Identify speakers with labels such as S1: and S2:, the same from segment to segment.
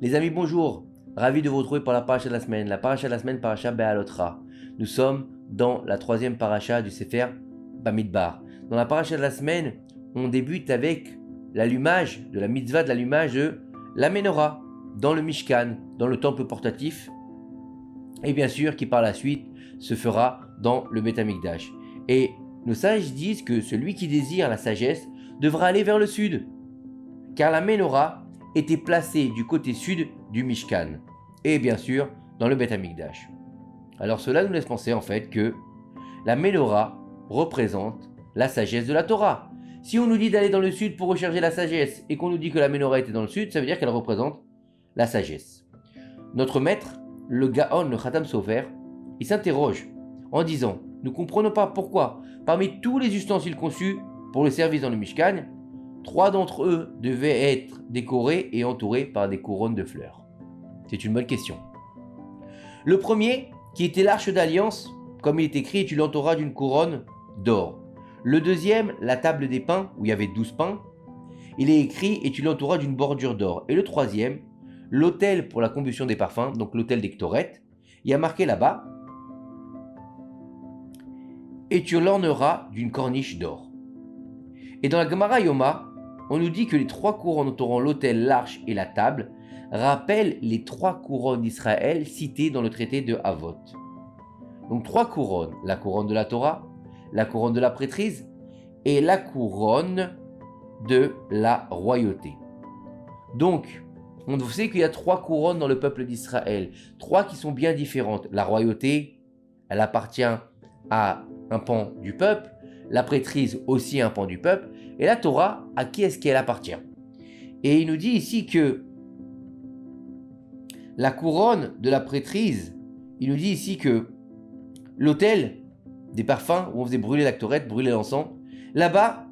S1: Les amis, bonjour. Ravi de vous retrouver pour la paracha de la semaine. La paracha de la semaine, paracha Be'alotra. Nous sommes dans la troisième paracha du Sefer Bamidbar. Dans la paracha de la semaine, on débute avec l'allumage de la mitzvah de l'allumage de la menorah dans le Mishkan, dans le temple portatif. Et bien sûr, qui par la suite se fera dans le Beth Amikdash. Et nos sages disent que celui qui désire la sagesse devra aller vers le sud, car la menorah était placée du côté sud du Mishkan, et bien sûr dans le Beth Amikdash. Alors cela nous laisse penser en fait que la menorah représente la sagesse de la Torah. Si on nous dit d'aller dans le sud pour rechercher la sagesse, et qu'on nous dit que la menorah était dans le sud, ça veut dire qu'elle représente la sagesse. Notre maître, le Gaon, le Khatam Sofer, il s'interroge en disant: nous ne comprenons pas pourquoi, parmi tous les ustensiles conçus pour le service dans le Mishkan, 3 d'entre eux devaient être décorés et entourés par des couronnes de fleurs. C'est une bonne question. Le premier, qui était l'arche d'alliance, comme il est écrit, et tu l'entouras d'une couronne d'or. Le deuxième, la table des pains, où il y avait 12 pains, il est écrit, et tu l'entouras d'une bordure d'or. Et le troisième, l'autel pour la combustion des parfums, donc l'autel des Ktoret, il y a marqué là-bas, et tu l'orneras d'une corniche d'or. Et dans la Gemara Yoma, on nous dit que les 3 couronnes entourant l'autel, l'arche et la table rappellent les 3 couronnes d'Israël citées dans le traité de Havot. Donc 3 couronnes, la couronne de la Torah, la couronne de la prêtrise et la couronne de la royauté. Donc, on sait qu'il y a 3 couronnes dans le peuple d'Israël, 3 qui sont bien différentes. La royauté, elle appartient à un pan du peuple, la prêtrise aussi un pan du peuple, et la Torah, à qui est-ce qu'elle appartient? Et il nous dit ici que la couronne de la prêtrise, il nous dit ici que l'autel des parfums, où on faisait brûler la Ktoret, brûler l'encens, là-bas,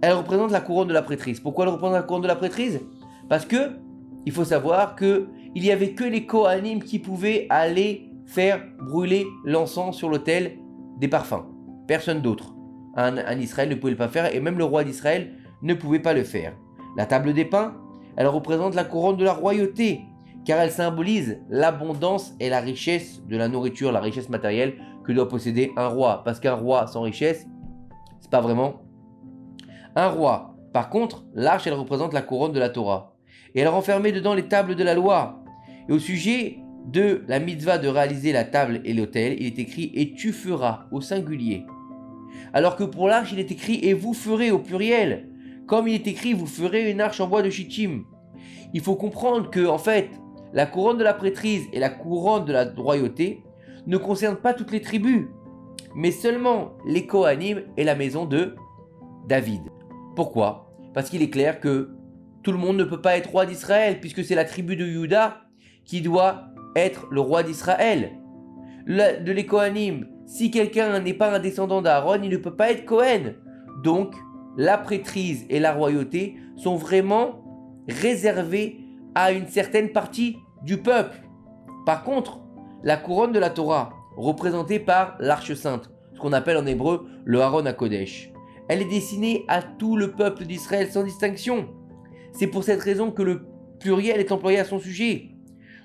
S1: elle représente la couronne de la prêtrise. Pourquoi elle représente la couronne de la prêtrise? Parce que il faut savoir qu'il n'y avait que les Kohanim qui pouvaient aller faire brûler l'encens sur l'autel des parfums. Personne d'autre. Un Israël ne pouvait pas le faire, et même le roi d'Israël ne pouvait pas le faire. La table des pains, elle représente la couronne de la royauté, car elle symbolise l'abondance et la richesse de la nourriture, la richesse matérielle que doit posséder un roi. Parce qu'un roi sans richesse, c'est pas vraiment un roi. Par contre, l'arche, elle représente la couronne de la Torah. Et elle renfermait dedans les tables de la loi. Et au sujet de la mitzvah de réaliser la table et l'autel, il est écrit « et tu feras » au singulier. Alors que pour l'arche, il est écrit « et vous ferez » au pluriel. Comme il est écrit « vous ferez une arche en bois de shittim ». Il faut comprendre que, en fait, la couronne de la prêtrise et la couronne de la royauté ne concernent pas toutes les tribus, mais seulement les Kohanim et la maison de David. Pourquoi? Parce qu'il est clair que tout le monde ne peut pas être roi d'Israël, puisque c'est la tribu de Juda qui doit être le roi d'Israël. De les Kohanim, si quelqu'un n'est pas un descendant d'Aaron, il ne peut pas être Kohen. Donc, la prêtrise et la royauté sont vraiment réservées à une certaine partie du peuple. Par contre, la couronne de la Torah, représentée par l'arche sainte, ce qu'on appelle en hébreu le Aaron HaKodesh, elle est destinée à tout le peuple d'Israël sans distinction. C'est pour cette raison que le pluriel est employé à son sujet.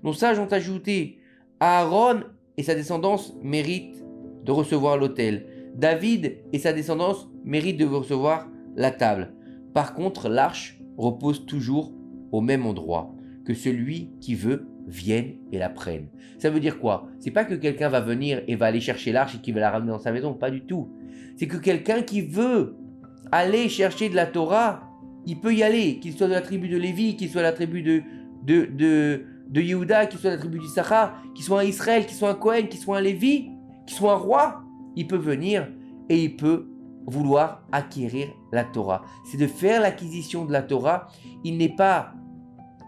S1: Nos sages ont ajouté Aaron et sa descendance méritent de recevoir l'autel. David et sa descendance méritent de recevoir la table. Par contre, l'arche repose toujours au même endroit, que celui qui veut vienne et la prenne. Ça veut dire quoi? C'est pas que quelqu'un va venir et va aller chercher l'arche et qui va la ramener dans sa maison, pas du tout. C'est que quelqu'un qui veut aller chercher de la Torah, il peut y aller, qu'il soit de la tribu de Lévi, qu'il soit de la tribu de Yehuda, qu'il soit de la tribu d'Issachar, qu'il soit un Israël, qu'il soit un Kohen, qu'il soit un Lévi, qu'il soit un roi, il peut venir et il peut vouloir acquérir la Torah. C'est de faire l'acquisition de la Torah. Il n'est pas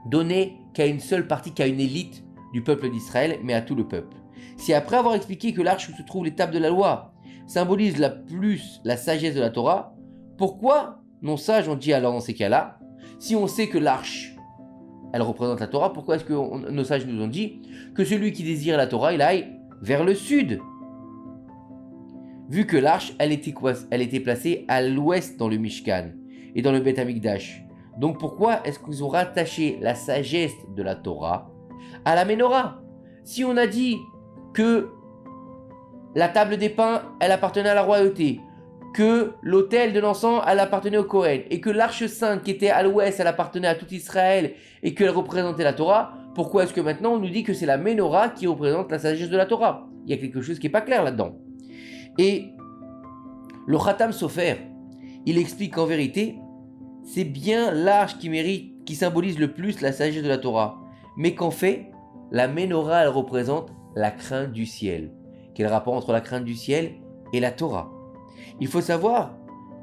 S1: donné qu'à une seule partie, qu'à une élite du peuple d'Israël, mais à tout le peuple. Si après avoir expliqué que l'arche où se trouvent les tables de la loi symbolise la sagesse de la Torah, pourquoi nos sages ont dit alors dans ces cas-là, si on sait que l'arche, elle représente la Torah, pourquoi est-ce que nos sages nous ont dit que celui qui désire la Torah, il aille vers le sud? Vu que l'arche, elle était placée à l'ouest dans le Mishkan et dans le Beth Amikdash. Donc pourquoi est-ce qu'ils ont rattaché la sagesse de la Torah à la Ménorah? Si on a dit que la table des pains, elle appartenait à la royauté, que l'autel de l'encens, elle appartenait au Kohen, et que l'arche sainte qui était à l'ouest, elle appartenait à tout Israël, et qu'elle représentait la Torah, pourquoi est-ce que maintenant on nous dit que c'est la Ménorah qui représente la sagesse de la Torah? Il y a quelque chose qui n'est pas clair là-dedans. Et le Khatam Sofer, il explique qu'en vérité, c'est bien l'arche qui symbolise le plus la sagesse de la Torah, mais qu'en fait, la Ménorah, elle représente la crainte du ciel. Quel rapport entre la crainte du ciel et la Torah? Il faut savoir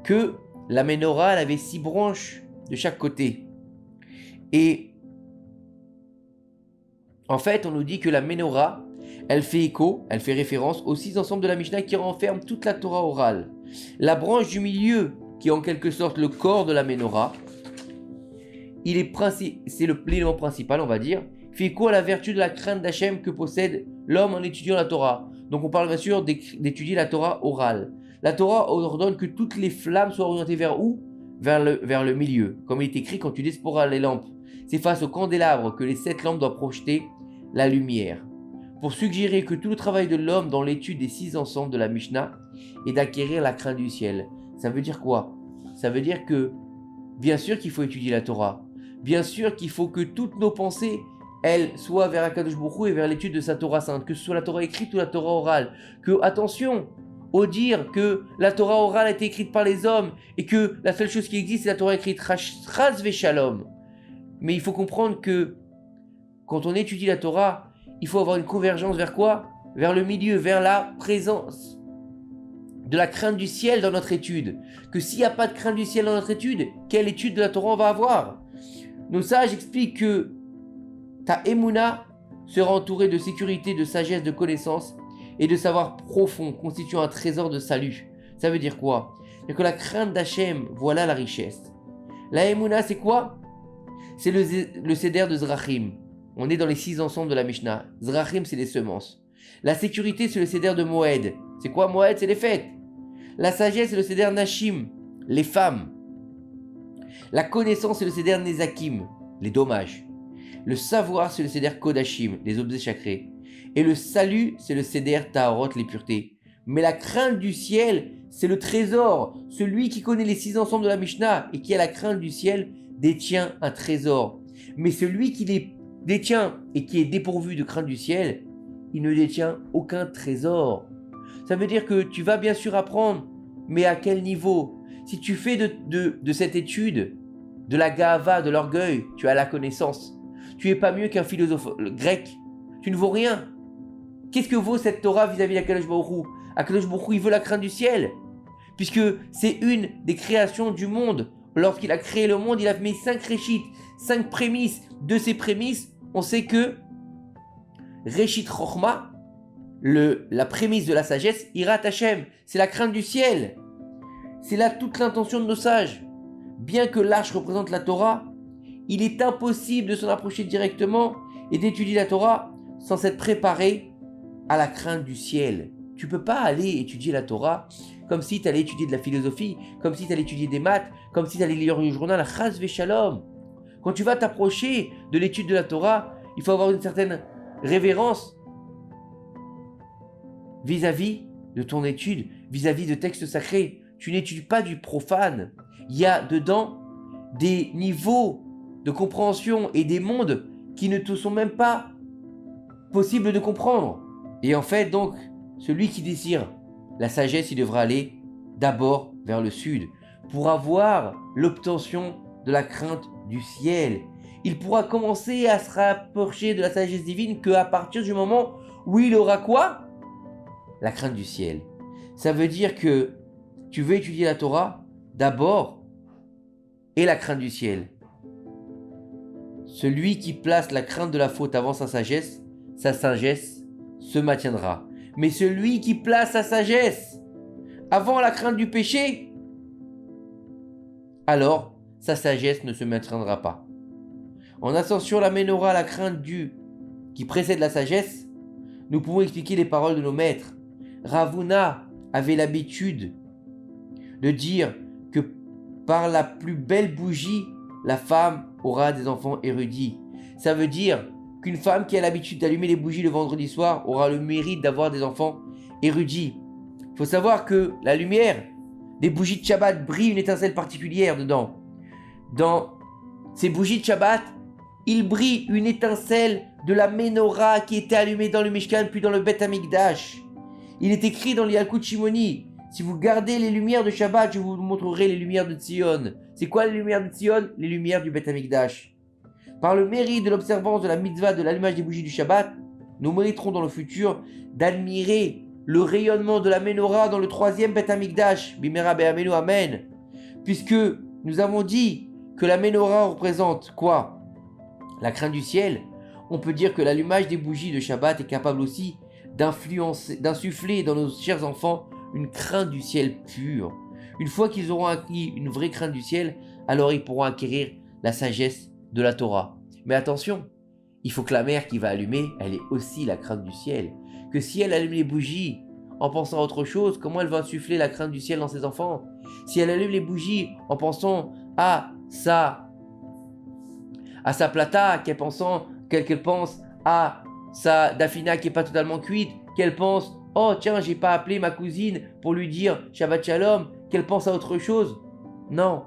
S1: que la Ménorah, elle avait 6 branches de chaque côté. Et en fait, on nous dit que la Ménorah, elle fait écho, elle fait référence aux 6 ensembles de la Mishnah qui renferment toute la Torah orale. La branche du milieu, qui est en quelque sorte le corps de la Ménorah, c'est l'élément principal, on va dire, fait écho à la vertu de la crainte d'Hachem que possède l'homme en étudiant la Torah. Donc on parle bien sûr d'étudier la Torah orale. La Torah ordonne que toutes les flammes soient orientées vers où? Vers le milieu. Comme il est écrit, quand tu désporas les lampes, c'est face au candélabre que les 7 lampes doivent projeter la lumière. Pour suggérer que tout le travail de l'homme dans l'étude des 6 ensembles de la Mishnah est d'acquérir la crainte du ciel. Ça veut dire quoi? Ça veut dire que, bien sûr qu'il faut étudier la Torah. Bien sûr qu'il faut que toutes nos pensées, elles, soient vers Akadosh Baruch Hu et vers l'étude de sa Torah sainte. Que ce soit la Torah écrite ou la Torah orale. Que, attention, au dire que la Torah orale a été écrite par les hommes et que la seule chose qui existe, c'est la Torah écrite. Chas Veshalom. Mais il faut comprendre que, quand on étudie la Torah, il faut avoir une convergence vers quoi? Vers le milieu, vers la présence de la crainte du ciel dans notre étude. Que s'il n'y a pas de crainte du ciel dans notre étude, quelle étude de la Torah on va avoir? Nos sages expliquent que ta Emouna sera entourée de sécurité, de sagesse, de connaissance et de savoir profond, constituant un trésor de salut. Ça veut dire quoi? C'est que la crainte d'Hachem, voilà la richesse. La Emouna, c'est quoi? C'est le Seder de Zrachim. On est dans les 6 ensembles de la Mishnah. Zrachim, c'est les semences. La sécurité, c'est le Seder de Moed. C'est quoi Moed? C'est les fêtes. La sagesse, c'est le Seder Nashim, les femmes. La connaissance, c'est le Seder Nezakim, les dommages. Le savoir, c'est le Seder Kodashim, les objets sacrés. Et le salut, c'est le Seder Taharot, les puretés. Mais la crainte du ciel, c'est le trésor. Celui qui connaît les 6 ensembles de la Mishnah et qui a la crainte du ciel détient un trésor. Mais celui qui les détient et qui est dépourvu de crainte du ciel, il ne détient aucun trésor. Ça veut dire que tu vas bien sûr apprendre, mais à quel niveau? Si tu fais de cette étude, de la gava, de l'orgueil, tu as la connaissance. Tu n'es pas mieux qu'un philosophe grec. Tu ne vaux rien. Qu'est-ce que vaut cette Torah vis-à-vis d'Akadosh Baruch Hu? Akadosh Baruch Hu, il veut la crainte du ciel. Puisque c'est une des créations du monde. Lorsqu'il a créé le monde, il a mis 5 réchit, 5 prémices. De ces prémices, on sait que Réchit Chochma, la prémisse de la sagesse, Hirat Hashem, c'est la crainte du ciel. C'est là toute l'intention de nos sages. Bien que l'arche représente la Torah, il est impossible de s'en approcher directement et d'étudier la Torah sans s'être préparé à la crainte du ciel. Tu ne peux pas aller étudier la Torah comme si tu allais étudier de la philosophie, comme si tu allais étudier des maths, comme si tu allais lire le journal Chas Veshalom. Quand tu vas t'approcher de l'étude de la Torah, il faut avoir une certaine révérence vis-à-vis de ton étude, vis-à-vis de textes sacrés. Tu n'étudies pas du profane. Il y a dedans des niveaux de compréhension et des mondes qui ne te sont même pas possibles de comprendre. Et en fait, donc, celui qui désire la sagesse, il devra aller d'abord vers le sud pour avoir l'obtention de la crainte du ciel. Il pourra commencer à se rapprocher de la sagesse divine qu'à partir du moment où il aura quoi? La crainte du ciel. Ça veut dire que tu veux étudier la Torah d'abord et la crainte du ciel. Celui qui place la crainte de la faute avant sa sagesse se maintiendra. Mais celui qui place sa sagesse avant la crainte du péché, alors sa sagesse ne se maintiendra pas. En associant la Ménorah à la crainte qui précède la sagesse, nous pouvons expliquer les paroles de nos maîtres. Ravuna avait l'habitude de dire que par la plus belle bougie la femme aura des enfants érudits. Ça veut dire qu'une femme qui a l'habitude d'allumer les bougies le vendredi soir aura le mérite d'avoir des enfants érudits. Il faut savoir que la lumière des bougies de Shabbat brille une étincelle particulière dedans. Dans ces bougies de Shabbat, il brille une étincelle de la menorah qui était allumée dans le Mishkan puis dans le Beth Amikdash. Il est écrit dans l'Yalkut Shimoni, si vous gardez les lumières de Shabbat, je vous montrerai les lumières de Tzion. C'est quoi les lumières de Tzion? Les lumières du Beth Amikdash. Par le mérite de l'observance de la mitzvah de l'allumage des bougies du Shabbat, nous mériterons dans le futur d'admirer le rayonnement de la menorah dans le troisième Beth Amikdash, Bimera Be'amenu Amen. Puisque nous avons dit que la menorah représente quoi? La crainte du ciel. On peut dire que l'allumage des bougies de Shabbat est capable aussi d'insuffler dans nos chers enfants une crainte du ciel pure. Une fois qu'ils auront acquis une vraie crainte du ciel, alors ils pourront acquérir la sagesse de la Torah. Mais attention, il faut que la mère qui va allumer, elle ait aussi la crainte du ciel. Que si elle allume les bougies en pensant à autre chose, comment elle va insuffler la crainte du ciel dans ses enfants? Si elle allume les bougies en pensant à sa plata, qu'elle pense à sa dafina qui n'est pas totalement cuite, qu'elle pense oh tiens, j'ai pas appelé ma cousine pour lui dire Shabbat Shalom, qu'elle pense à autre chose. Non,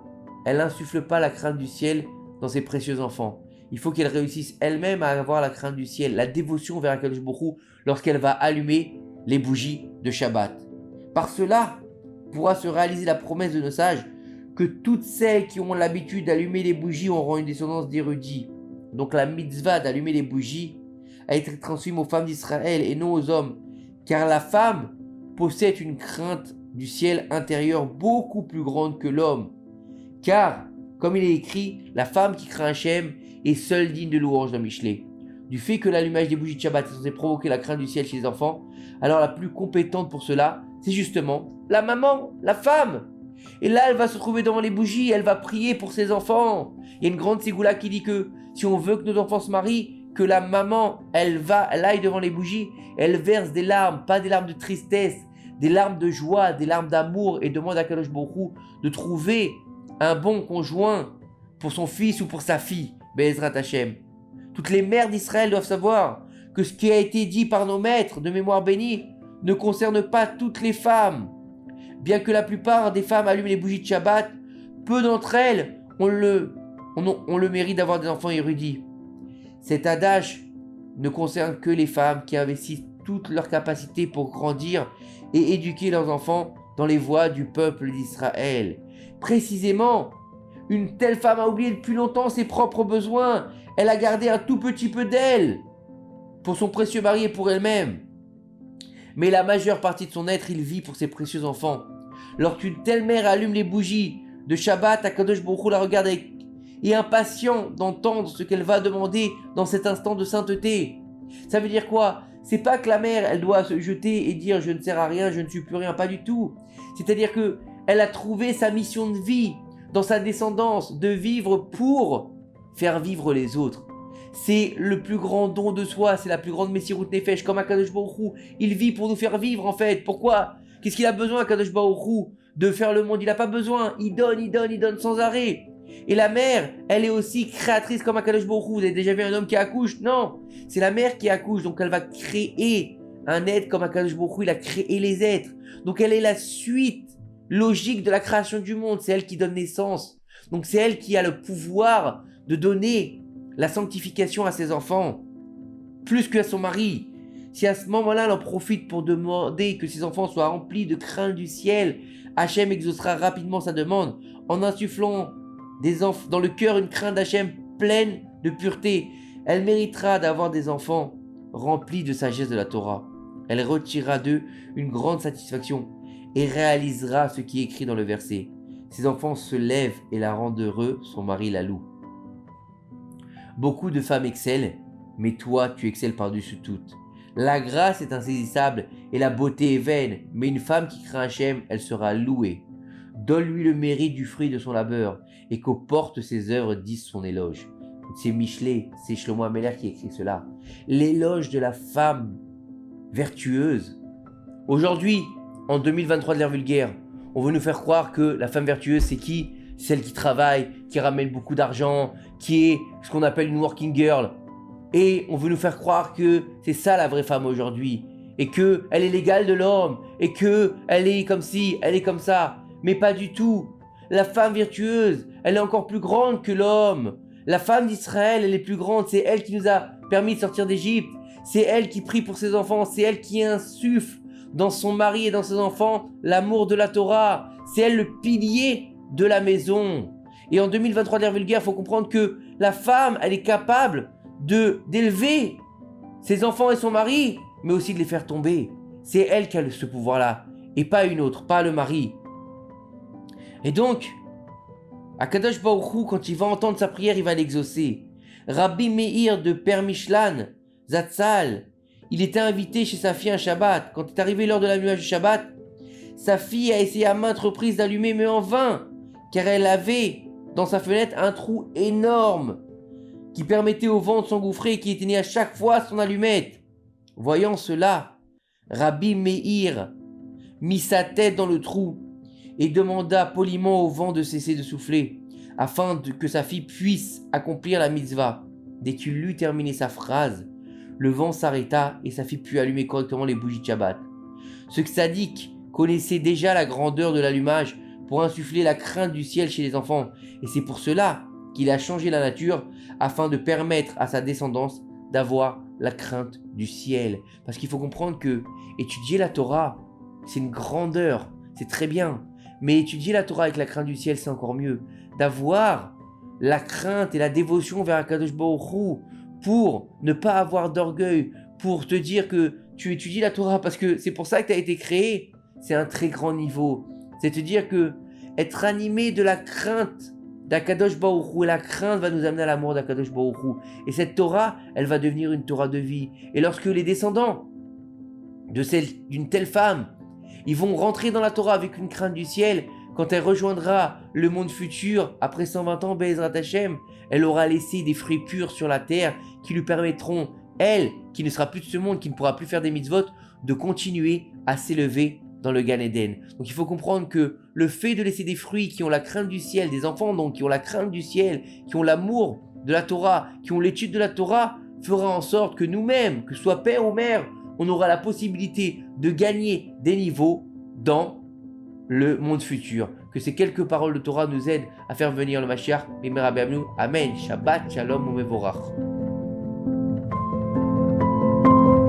S1: elle n'insuffle pas la crainte du ciel dans ses précieux enfants. Il faut qu'elle réussisse elle-même à avoir la crainte du ciel, la dévotion vers Akadosh Baruch Hu lorsqu'elle va allumer les bougies de Shabbat. Par cela, pourra se réaliser la promesse de nos sages que toutes celles qui ont l'habitude d'allumer les bougies auront une descendance d'érudits. Donc la mitzvah d'allumer les bougies a été transmise aux femmes d'Israël et non aux hommes, car la femme possède une crainte du ciel intérieur beaucoup plus grande que l'homme. Car, comme il est écrit, la femme qui craint Hachem est seule digne de louange dans Michelet. Du fait que l'allumage des bougies de Shabbat est censé provoquer la crainte du ciel chez les enfants, alors la plus compétente pour cela, c'est justement la maman, la femme. Et là, elle va se trouver devant les bougies, elle va prier pour ses enfants. Il y a une grande ségoula qui dit que si on veut que nos enfants se marient, que la maman, elle aille devant les bougies, elle verse des larmes, pas des larmes de tristesse, des larmes de joie, des larmes d'amour, et demande à Kadosh Baruch Hu de trouver un bon conjoint pour son fils ou pour sa fille, Be'ezrat Hashem. Toutes les mères d'Israël doivent savoir que ce qui a été dit par nos maîtres de mémoire bénie ne concerne pas toutes les femmes. Bien que la plupart des femmes allument les bougies de Shabbat, peu d'entre elles ont le mérite d'avoir des enfants érudits. Cet adage ne concerne que les femmes qui investissent toutes leurs capacités pour grandir et éduquer leurs enfants dans les voies du peuple d'Israël. Précisément, une telle femme a oublié depuis longtemps ses propres besoins. Elle a gardé un tout petit peu d'elle pour son précieux mari et pour elle-même. Mais la majeure partie de son être, il vit pour ses précieux enfants. Lorsqu'une telle mère allume les bougies de Shabbat, Akadosh Baruch Hu la regarde et est impatient d'entendre ce qu'elle va demander dans cet instant de sainteté. Ça veut dire quoi? C'est pas que la mère, elle doit se jeter et dire je ne sers à rien, je ne suis plus rien, pas du tout. C'est-à-dire que elle a trouvé sa mission de vie dans sa descendance, de vivre pour faire vivre les autres. C'est le plus grand don de soi, c'est la plus grande Messirut Nefesh, comme Akadosh Baruch Hu. Il vit pour nous faire vivre en fait. Pourquoi? Qu'est-ce qu'il a besoin, Akadosh Baruch Hu, de faire le monde? Il n'a pas besoin. Il donne sans arrêt. Et la mère, elle est aussi créatrice comme Akadosh Baruch Hu. Vous avez déjà vu un homme qui accouche? Non, c'est la mère qui accouche, donc elle va créer un être comme Akadosh Baruch Hu, il a créé les êtres. Donc elle est la suite logique de la création du monde, c'est elle qui donne naissance. Donc c'est elle qui a le pouvoir de donner la sanctification à ses enfants, plus qu'à son mari. Si à ce moment-là, elle en profite pour demander que ses enfants soient remplis de crainte du ciel, Hachem exaucera rapidement sa demande en insufflant dans le cœur une crainte d'Hachem pleine de pureté. Elle méritera d'avoir des enfants remplis de sagesse de la Torah. Elle retirera d'eux une grande satisfaction et réalisera ce qui est écrit dans le verset. Ses enfants se lèvent et la rendent heureux, son mari la loue. Beaucoup de femmes excellent, mais toi tu excelles par-dessus toutes. La grâce est insaisissable et la beauté est vaine, mais une femme qui craint Hachem, elle sera louée. Donne-lui le mérite du fruit de son labeur et qu'aux portes ses œuvres disent son éloge. C'est Michelet, c'est Shlomo Ameler qui écrit cela. L'éloge de la femme vertueuse. Aujourd'hui, en 2023 de l'ère vulgaire, on veut nous faire croire que la femme vertueuse, c'est qui? celle qui travaille, qui ramène beaucoup d'argent, qui est ce qu'on appelle une working girl. Et on veut nous faire croire que c'est ça la vraie femme aujourd'hui. Et qu'elle est l'égale de l'homme. Et qu'elle est comme ci, elle est comme ça. Mais pas du tout. La femme virtueuse, elle est encore plus grande que l'homme. La femme d'Israël, elle est plus grande. C'est elle qui nous a permis de sortir d'Égypte. C'est elle qui prie pour ses enfants. C'est elle qui insuffle dans son mari et dans ses enfants l'amour de la Torah. C'est elle le pilier de la maison. Et en 2023 d'ère vulgaire, il faut comprendre que la femme, elle est capable d'élever ses enfants et son mari, mais aussi de les faire tomber. C'est elle qui a ce pouvoir-là, et pas une autre, pas le mari. Et donc, Akadosh Baruch Hu, quand il va entendre sa prière, il va l'exaucer. Rabbi Meir de Permishlan, Zatzal, il était invité chez sa fille un Shabbat. Quand est arrivé l'heure de l'allumage du Shabbat, sa fille a essayé à maintes reprises d'allumer, mais en vain, car elle avait dans sa fenêtre un trou énorme qui permettait au vent de s'engouffrer et qui éteignait à chaque fois son allumette. Voyant cela, Rabbi Meir mit sa tête dans le trou et demanda poliment au vent de cesser de souffler, afin que sa fille puisse accomplir la mitzvah. Dès qu'il eut terminé sa phrase, le vent s'arrêta et sa fille put allumer correctement les bougies de Shabbat. Ce tzaddik connaissait déjà la grandeur de l'allumage pour insuffler la crainte du ciel chez les enfants, et c'est pour cela qu'il a changé la nature afin de permettre à sa descendance d'avoir la crainte du ciel. Parce qu'il faut comprendre que étudier la Torah, c'est une grandeur, c'est très bien. Mais étudier la Torah avec la crainte du ciel, c'est encore mieux. D'avoir la crainte et la dévotion vers Akadosh Baruch Hu pour ne pas avoir d'orgueil, pour te dire que tu étudies la Torah parce que c'est pour ça que tu as été créé, c'est un très grand niveau. C'est te dire que être animé de la crainte d'Akadosh Baruch Hu, et la crainte va nous amener à l'amour d'Akadosh Baruch Hu. Et cette Torah, elle va devenir une Torah de vie. Et lorsque les descendants d'une telle femme, ils vont rentrer dans la Torah avec une crainte du ciel, quand elle rejoindra le monde futur, après 120 ans, Be'ezrat Hashem, elle aura laissé des fruits purs sur la terre qui lui permettront, elle, qui ne sera plus de ce monde, qui ne pourra plus faire des mitzvot, de continuer à s'élever dans le Gan Eden. Donc il faut comprendre que le fait de laisser des fruits qui ont la crainte du ciel, des enfants donc qui ont la crainte du ciel, qui ont l'amour de la Torah, qui ont l'étude de la Torah, fera en sorte que nous-mêmes, que ce soit père ou mère, on aura la possibilité de gagner des niveaux dans le monde futur. Que ces quelques paroles de Torah nous aident à faire venir le Mashiach. Amen. Shabbat, Shalom, Umevorach.